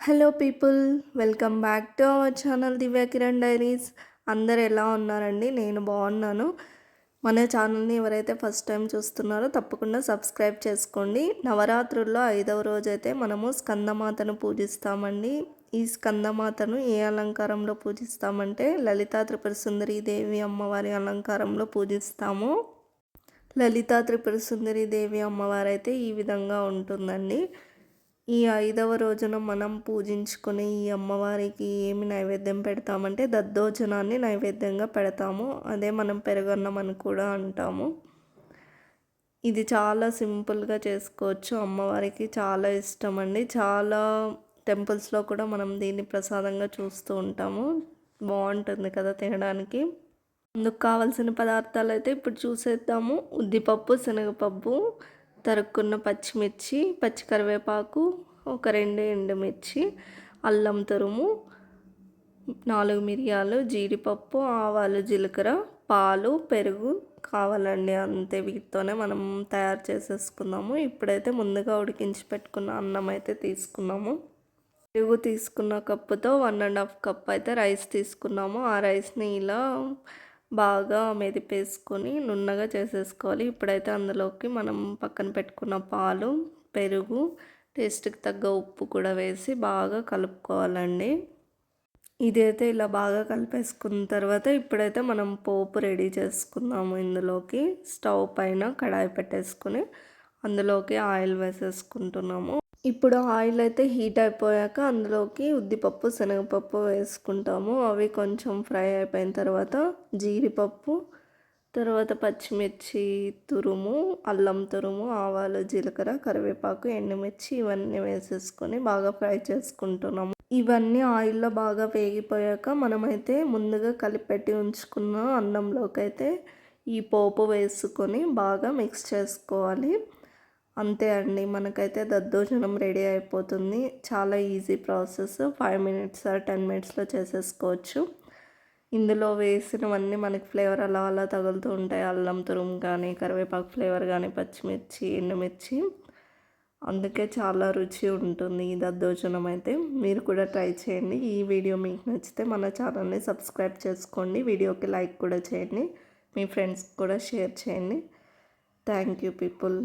Hello people, welcome back to our channel Divya Kiran diaries. అందరు ఎలా ఉన్నారండి? నేను బాగున్నాను. మన ఛానల్ని ఎవరైతే ఫస్ట్ టైం చూస్తున్నారో తప్పకుండా సబ్స్క్రైబ్ చేసుకోండి. నవరాత్రుల్లో 5వ రోజైతే మనము స్కందమాతను పూజిస్తామండి. ఈ స్కందమాతను ఏ అలంకారంలో పూజిస్తామంటే లలితా త్రిపుర సుందరి దేవి అమ్మవారి అలంకారంలో పూజిస్తాము. లలితా త్రిపుర సుందరి దేవి అమ్మవారైతే ఈ విధంగా ఉంటుందండి. ఈ 5వ రోజున మనం పూజించుకునే ఈ అమ్మవారికి ఏమి నైవేద్యం పెడతామంటే దద్దోజనాన్ని నైవేద్యంగా పెడతాము. అదే మనం పెరుగన్నం అని కూడా అంటాము. ఇది చాలా సింపుల్గా చేసుకోవచ్చు. అమ్మవారికి చాలా ఇష్టం అండి. చాలా టెంపుల్స్లో కూడా మనం దీన్ని ప్రసాదంగా చూస్తూ ఉంటాము. బాగుంటుంది కదా తినడానికి. అందుకు కావాల్సిన పదార్థాలు అయితే ఇప్పుడు చూసేద్దాము. ఉద్దిపప్పు, శనగపప్పు, తరుక్కున్న పచ్చిమిర్చి, పచ్చి కరివేపాకు, ఒక 2 ఎండుమిర్చి, అల్లం తురుము, 4 మిరియాలు, జీడిపప్పు, ఆవాలు, జీలకర్ర, పాలు, పెరుగు కావాలండి. అంతే, వీటితోనే మనం తయారు చేసేసుకుందాము. ఇప్పుడైతే ముందుగా ఉడికించి పెట్టుకున్న అన్నం అయితే తీసుకున్నాము. పెరుగు తీసుకున్న కప్పుతో 1.5 కప్ అయితే రైస్ తీసుకున్నాము. ఆ రైస్ని ఇలా బాగా మెదిపేసుకొని నున్నగా చేసేసుకోవాలి. ఇప్పుడైతే అందులోకి మనం పక్కన పెట్టుకున్న పాలు, పెరుగు, టేస్ట్కి తగ్గ ఉప్పు కూడా వేసి బాగా కలుపుకోవాలండి. ఇదైతే ఇలా బాగా కలిపేసుకున్న తర్వాత ఇప్పుడైతే మనం పోపు రెడీ చేసుకుందాము. ఇందులోకి స్టవ్ పైన కడాయి పెట్టేసుకొని అందులోకి ఆయిల్ వేసేసుకుంటున్నాము. ఇప్పుడు ఆయిల్ అయితే హీట్ అయిపోయాక అందులోకి ఉద్దిపప్పు, శనగపప్పు వేసుకుంటాము. అవి కొంచెం ఫ్రై అయిపోయిన తర్వాత జీడిపప్పు, తర్వాత పచ్చిమిర్చి తురుము, అల్లం తురుము, ఆవాలు, జీలకర్ర, కరివేపాకు, ఎండుమిర్చి ఇవన్నీ వేసేసుకొని బాగా ఫ్రై చేసుకుంటున్నాము. ఇవన్నీ ఆయిల్లో బాగా వేగిపోయాక మనమైతే ముందుగా కలిపెట్టి ఉంచుకున్న అన్నంలోకి అయితే ఈ పోపు వేసుకొని బాగా మిక్స్ చేసుకోవాలి. అంతే అండి, మనకైతే దద్దోజనం రెడీ అయిపోతుంది. చాలా ఈజీ ప్రాసెస్. 5 మినిట్స్ 10 మినిట్స్లో చేసేసుకోవచ్చు. ఇందులో వేసినవన్నీ మనకి ఫ్లేవర్ అలా అలా తగులుతూ ఉంటాయి. అల్లం తురుము కానీ, కరివేపాకు ఫ్లేవర్ కానీ, పచ్చిమిర్చి, ఎండుమిర్చి, అందుకే చాలా రుచి ఉంటుంది ఈ దద్దోజనం అయితే. మీరు కూడా ట్రై చేయండి. ఈ వీడియో మీకు నచ్చితే మన ఛానల్ని సబ్స్క్రైబ్ చేసుకోండి. వీడియోకి లైక్ కూడా చేయండి. మీ ఫ్రెండ్స్కి కూడా షేర్ చేయండి. Thank you people.